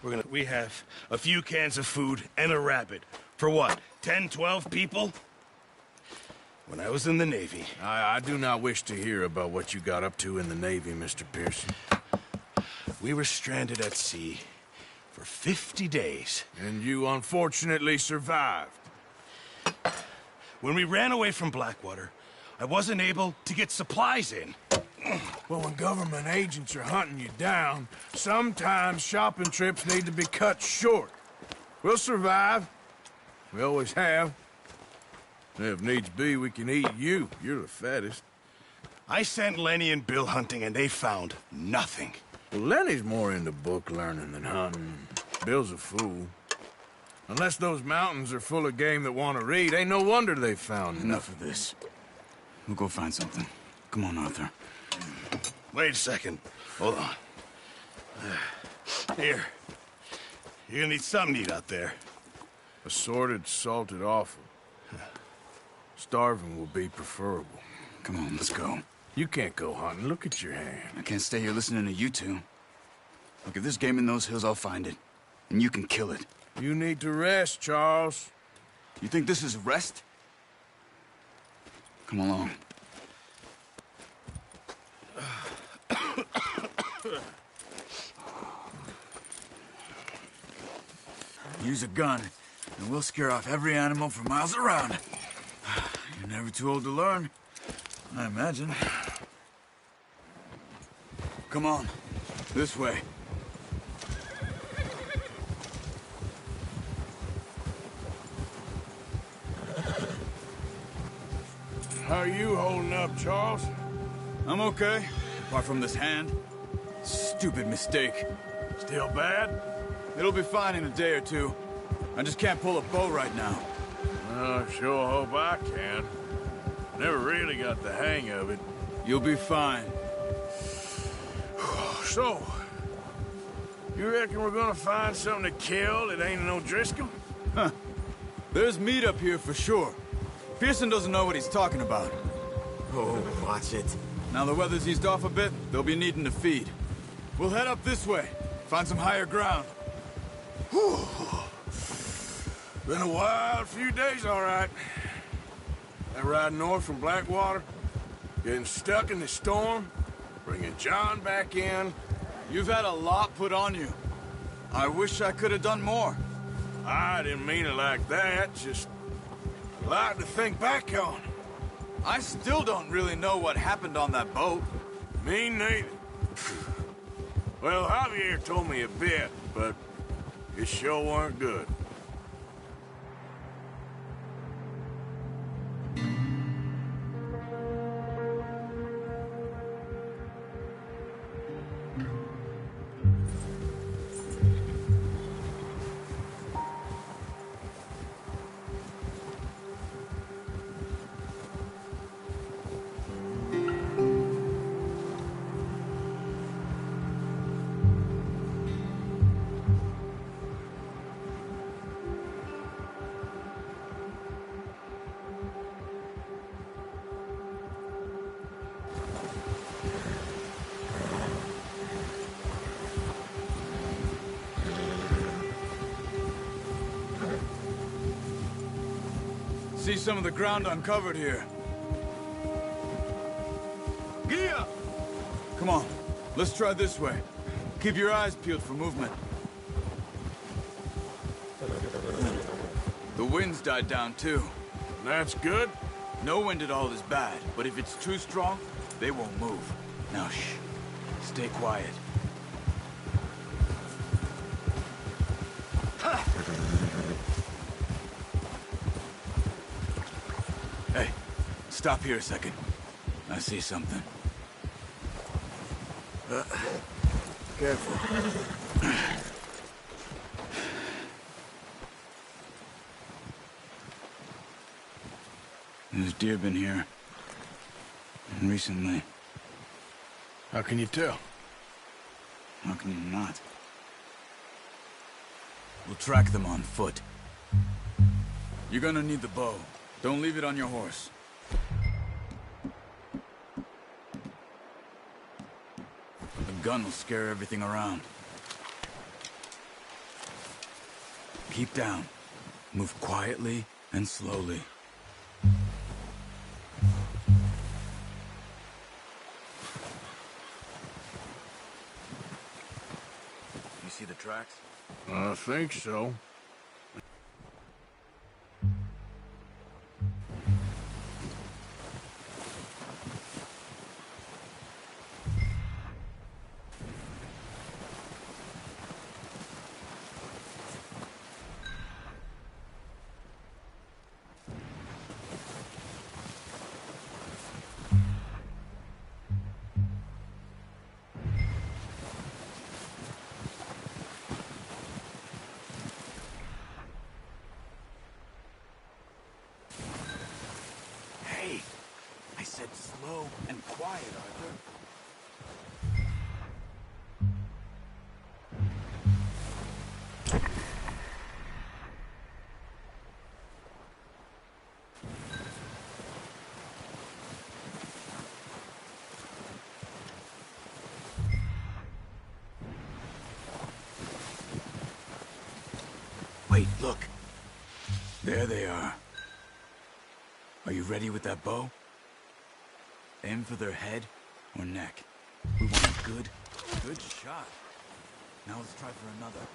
We have a few cans of food and a rabbit. For what, 10, 12 people? When I was in the Navy... I do not wish to hear about what you got up to in the Navy, Mr. Pearson. We were stranded at sea for 50 days. And you unfortunately survived. When we ran away from Blackwater, I wasn't able to get supplies in. Well, when government agents are hunting you down, sometimes shopping trips need to be cut short. We'll survive. We always have. If needs be, we can eat you. You're the fattest. I sent Lenny and Bill hunting, and they found nothing. Well, Lenny's more into book learning than hunting. Bill's a fool. Unless those mountains are full of game that want to read, ain't no wonder they found Enough of this. We'll go find something. Come on, Arthur. Wait a second. Hold on. Here. You're gonna need something to eat out there. Assorted, salted offal. Starving will be preferable. Come on, let's go. You can't go hunting. Look at your hand. I can't stay here listening to you two. Look, if there's game in those hills, I'll find it. And you can kill it. You need to rest, Charles. You think this is rest? Come along. Use a gun, and we'll scare off every animal for miles around. You're never too old to learn, I imagine. Come on, this way. How are you holding up, Charles? I'm okay, apart from this hand. Stupid mistake. Still bad? It'll be fine in a day or two. I just can't pull a bow right now. I sure hope I can. Never really got the hang of it. You'll be fine. So, you reckon we're gonna find something to kill that ain't no Driscoll? Huh. There's meat up here for sure. Pearson doesn't know what he's talking about. Oh, watch it. Now the weather's eased off a bit, they'll be needing to feed. We'll head up this way, find some higher ground. Whew. Been a wild few days, all right. That ride north from Blackwater, getting stuck in the storm, bringing John back in. You've had a lot put on you. I wish I could have done more. I didn't mean it like that, just a lot to think back on. I still don't really know what happened on that boat. Me neither. Well, Javier told me a bit, but it sure weren't good. See some of the ground uncovered here. Gia! Come on, let's try this way. Keep your eyes peeled for movement. The wind's died down too. That's good. No wind at all is bad, but if it's too strong, they won't move. Now shh, stay quiet. Hey, stop here a second. I see something. Careful. There's deer been here. And recently. How can you tell? How can you not? We'll track them on foot. You're gonna need the bow. Don't leave it on your horse. The gun will scare everything around. Keep down. Move quietly and slowly. You see the tracks? I think so. I said slow and quiet, Arthur. Wait, look. There they are. Are you ready with that bow? Aim for their head or neck. We want a good shot. Now let's try for another.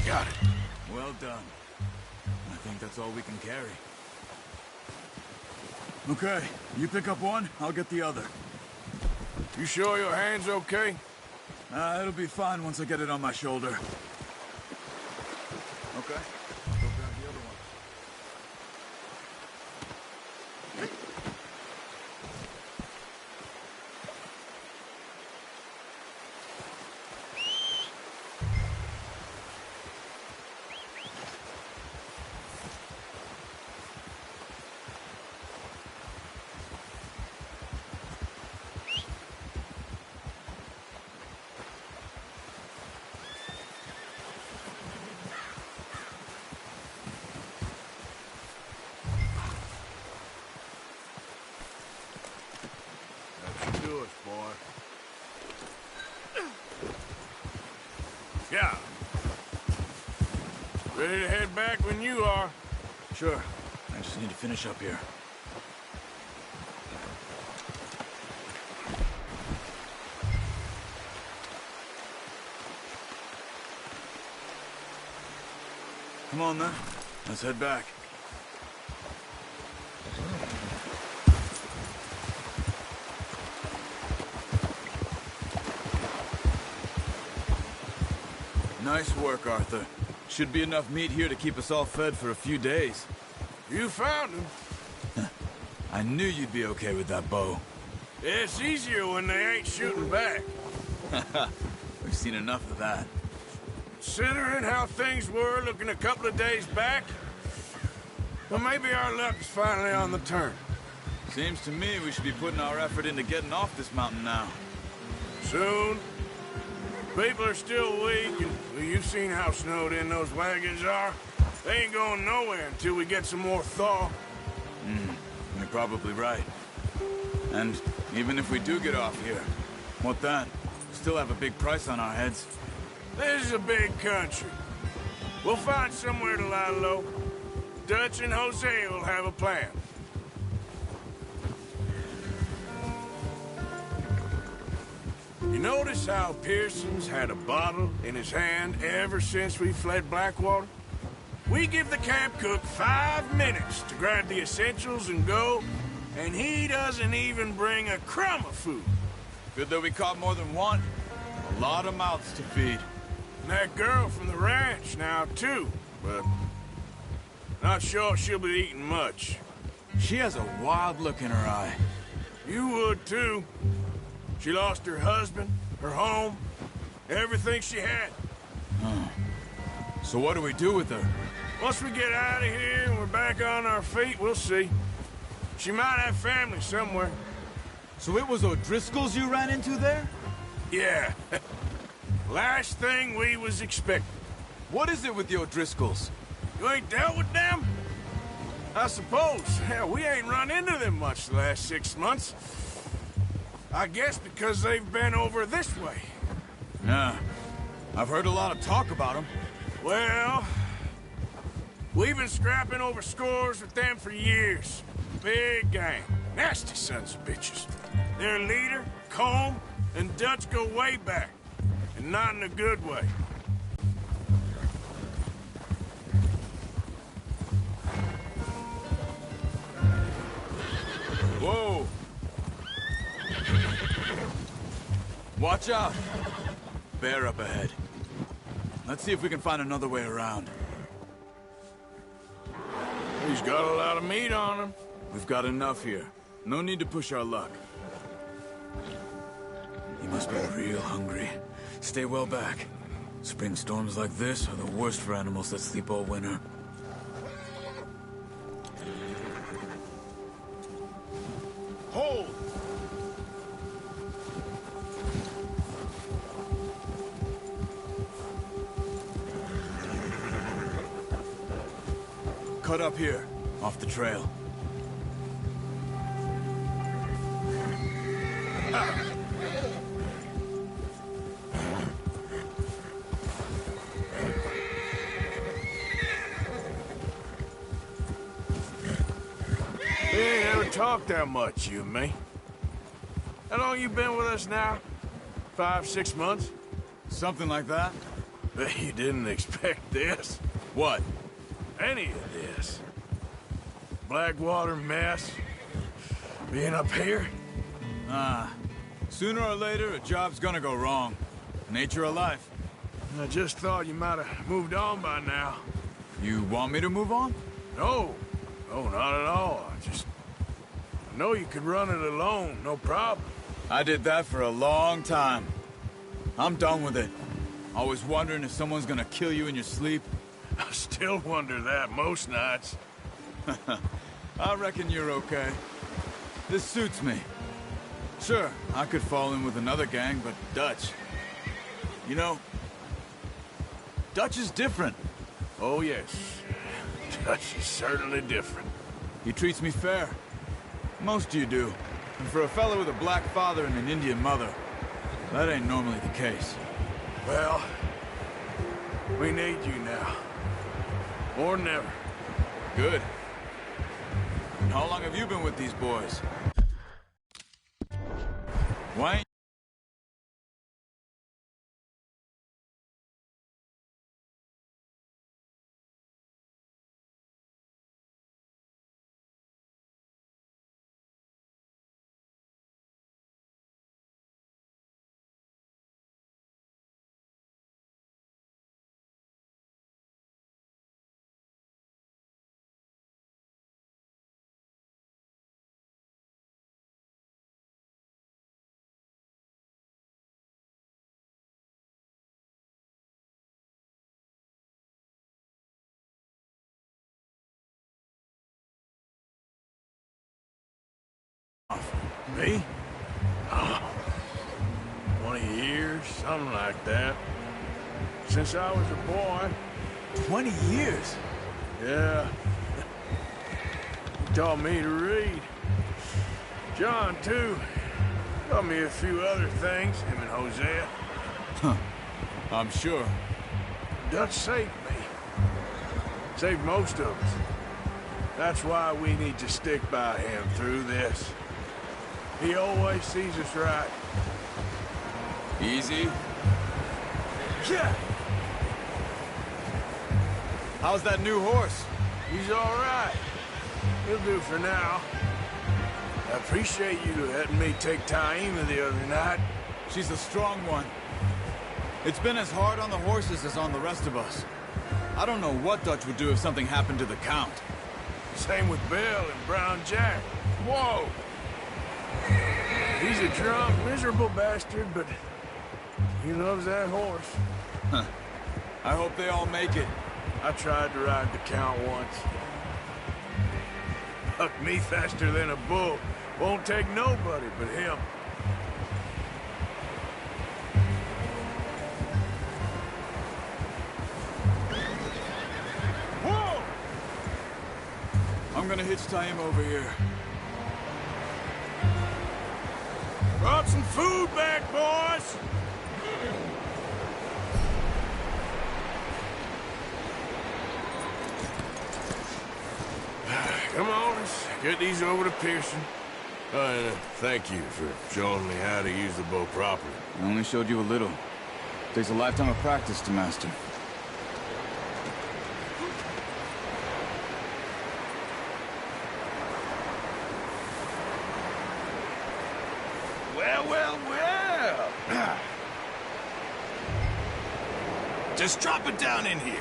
Got it. Well done. I think that's all we can carry. Okay, you pick up one, I'll get the other. You sure your hand's okay? It'll be fine once I get it on my shoulder. Okay, I'll go grab the other one. Do it, boy. Yeah. Ready to head back when you are. Sure, I just need to finish up here. Come on then, let's head back. Nice work, Arthur. Should be enough meat here to keep us all fed for a few days. You found him. I knew you'd be okay with that bow. It's easier when they ain't shooting back. We've seen enough of that. Considering how things were looking a couple of days back, well, maybe our luck's finally on the turn. Seems to me we should be putting our effort into getting off this mountain now. Soon. People are still weak, and well, you've seen how snowed in those wagons are. They ain't going nowhere until we get some more thaw. You're probably right. And even if we do get off here, what then? We still have a big price on our heads. This is a big country. We'll find somewhere to lie low. Dutch and Jose will have a plan. You notice how Pearson's had a bottle in his hand ever since we fled Blackwater? We give the camp cook 5 minutes to grab the essentials and go, and he doesn't even bring a crumb of food. Good that we caught more than one. A lot of mouths to feed. And that girl from the ranch now, too, but not sure she'll be eating much. She has a wild look in her eye. You would, too. She lost her husband, her home, everything she had. So what do we do with her? Once we get out of here and we're back on our feet, we'll see. She might have family somewhere. So it was O'Driscoll's you ran into there? Yeah. Last thing we was expecting. What is it with the O'Driscolls? You ain't dealt with them? I suppose. Hell, we ain't run into them much the last 6 months. I guess because they've been over this way. Nah. I've heard a lot of talk about them. Well, we've been scrapping over scores with them for years. Big gang. Nasty sons of bitches. Their leader, Combe, and Dutch go way back. And not in a good way. Whoa! Watch out! Bear up ahead. Let's see if we can find another way around. He's got a lot of meat on him. We've got enough here. No need to push our luck. He must be real hungry. Stay well back. Spring storms like this are the worst for animals that sleep all winter. Hold! Cut up here, off the trail. We ain't ever talked that much, you and me. How long you been with us now? 5, 6 months? Something like that? Bet you didn't expect this. What? Any of this. Blackwater mess. Being up here. Sooner or later, a job's gonna go wrong. Nature of life. I just thought you might have moved on by now. You want me to move on? No. No, not at all. I know you could run it alone, no problem. I did that for a long time. I'm done with it. Always wondering if someone's gonna kill you in your sleep. I still wonder that most nights. I reckon you're okay. This suits me. Sure, I could fall in with another gang, but Dutch... You know, Dutch is different. Oh, yes. Dutch is certainly different. He treats me fair. Most of you do. And for a fellow with a black father and an Indian mother, that ain't normally the case. Well, we need you now. More than ever. Good. And how long have you been with these boys? Why ain't Me? 20 years, something like that. Since I was a boy. 20 years? Yeah. He taught me to read. John, too. Taught me a few other things, him and Hosea. I'm sure. Dutch saved me. Saved most of us. That's why we need to stick by him through this. He always sees us right. Easy? Yeah! How's that new horse? He's all right. He'll do for now. I appreciate you letting me take Taima the other night. She's a strong one. It's been as hard on the horses as on the rest of us. I don't know what Dutch would do if something happened to the Count. Same with Bill and Brown Jack. Whoa! He's a drunk, miserable bastard, but he loves that horse. I hope they all make it. I tried to ride the Count once. Fuck me faster than a bull. Won't take nobody but him. Whoa! I'm gonna hitch tie him over here. Brought some food back, boys! Come on, let's get these over to Pearson. And thank you for showing me how to use the bow properly. I only showed you a little. Takes a lifetime of practice to master. Well, well, well. Just drop it down in here.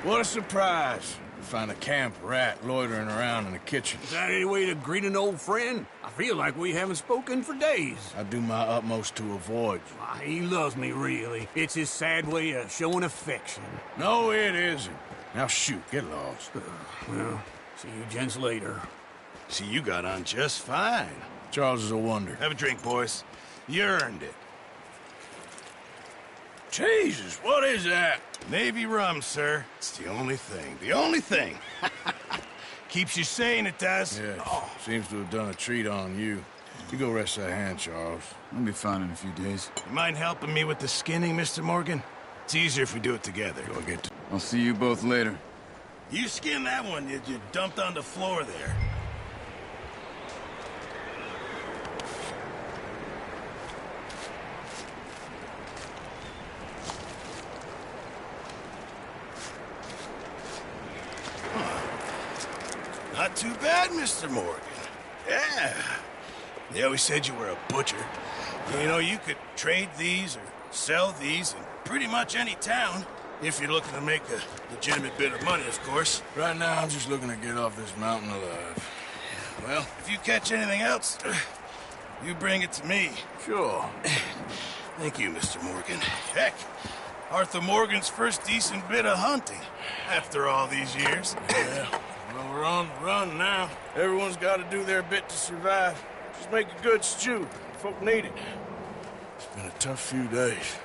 What a surprise. Find a camp rat loitering around in the kitchen. Is that any way to greet an old friend? I feel like we haven't spoken for days. I do my utmost to avoid you. Why, he loves me, really. It's his sad way of showing affection. No, it isn't. Now shoot, get lost. Well, see you gents later. See, you got on just fine. Charles is a wonder. Have a drink, boys. You earned it. Jesus, what is that? Navy rum, sir. It's the only thing. The only thing. Keeps you sane, it does. Yeah, seems to have done a treat on you. You go rest that hand, Charles. I'll be fine in a few days. You mind helping me with the skinning, Mr. Morgan? It's easier if we do it together. Go get to... I'll see you both later. You skinned that one you dumped on the floor there. Not too bad, Mr. Morgan. Yeah. They always said you were a butcher. You know, you could trade these or sell these in pretty much any town, if you're looking to make a legitimate bit of money, of course. Right now, I'm just looking to get off this mountain alive. Well, if you catch anything else, you bring it to me. Sure. Thank you, Mr. Morgan. Heck, Arthur Morgan's first decent bit of hunting after all these years. Yeah. Well, we're on the run now. Everyone's got to do their bit to survive. Just make a good stew. Folk need it. It's been a tough few days.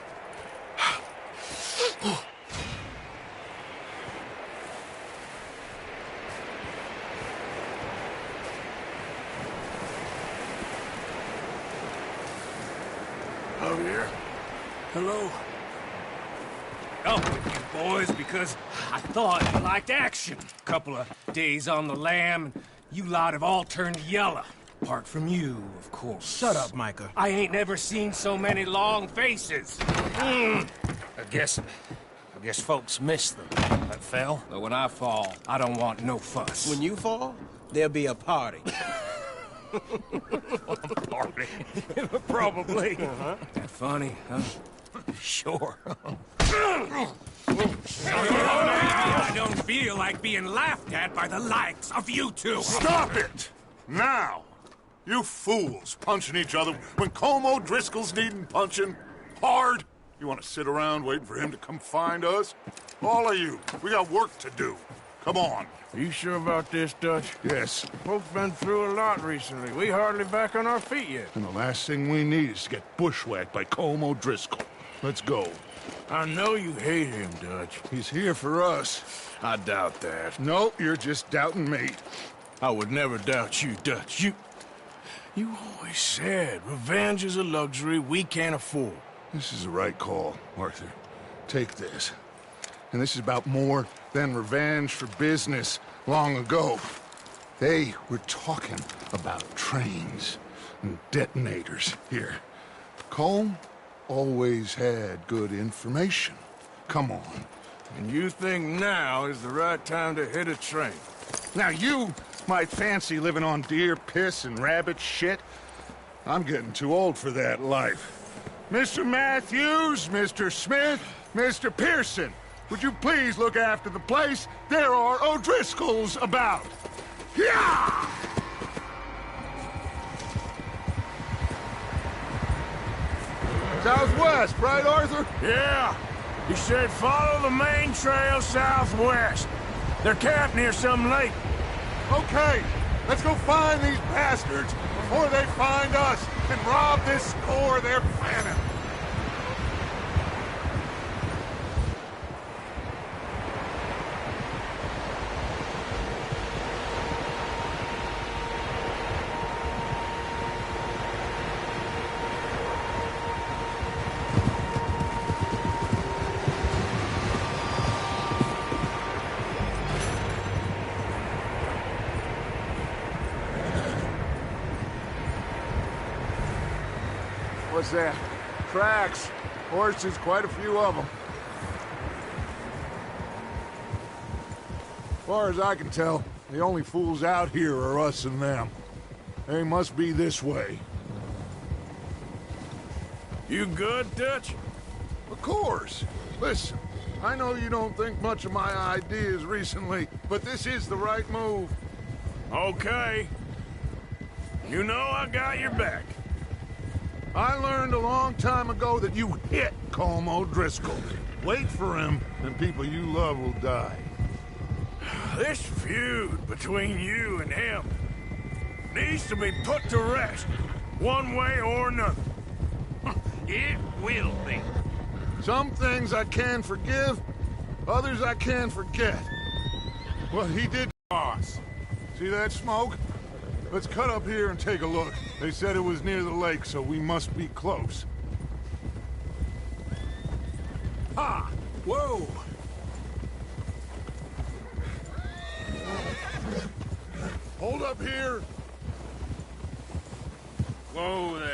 Javier. Hello. Up with you boys because I thought you liked action. Couple of days on the lam, and you lot have all turned yellow. Apart from you, of course. Shut up, Micah. I ain't never seen so many long faces. I guess folks miss them. That fell. But when I fall, I don't want no fuss. When you fall, there'll be a party. Party. Probably. That funny, huh? Sure. I don't feel like being laughed at by the likes of you two. Stop it! Now! You fools punching each other when Colm O'Driscoll's needing punching. Hard! You want to sit around waiting for him to come find us? All of you, we got work to do. Come on. Are you sure about this, Dutch? Yes. Folks been through a lot recently. We hardly back on our feet yet. And the last thing we need is to get bushwhacked by Colm O'Driscoll. Let's go. I know you hate him, Dutch. He's here for us. I doubt that. No, you're just doubting me. I would never doubt you, Dutch. You always said revenge is a luxury we can't afford. This is the right call, Arthur. Take this. And this is about more than revenge for business long ago. They were talking about trains and detonators here. Colm always had good information. Come on. And you think now is the right time to hit a train? Now you might fancy living on deer piss and rabbit shit. I'm getting too old for that life. Mr. Matthews, Mr. Smith, Mr. Pearson, would you please look after the place? There are O'Driscolls about. Yeah! Southwest, right, Arthur? Yeah. He said follow the main trail southwest. They're camped near some lake. Okay, let's go find these bastards before they find us and rob this core of their planet. What's that? Tracks. Horses, quite a few of them. As far as I can tell, the only fools out here are us and them. They must be this way. You good, Dutch? Of course. Listen, I know you don't think much of my ideas recently, but this is the right move. Okay. You know I got your back. I learned a long time ago that you hit Colm O'Driscoll. Wait for him, and people you love will die. This feud between you and him needs to be put to rest, one way or another. It will be. Some things I can forgive, others I can forget. What he did to us. See that smoke? Let's cut up here and take a look. They said it was near the lake, so we must be close. Ha! Whoa! Hold up here. Whoa there.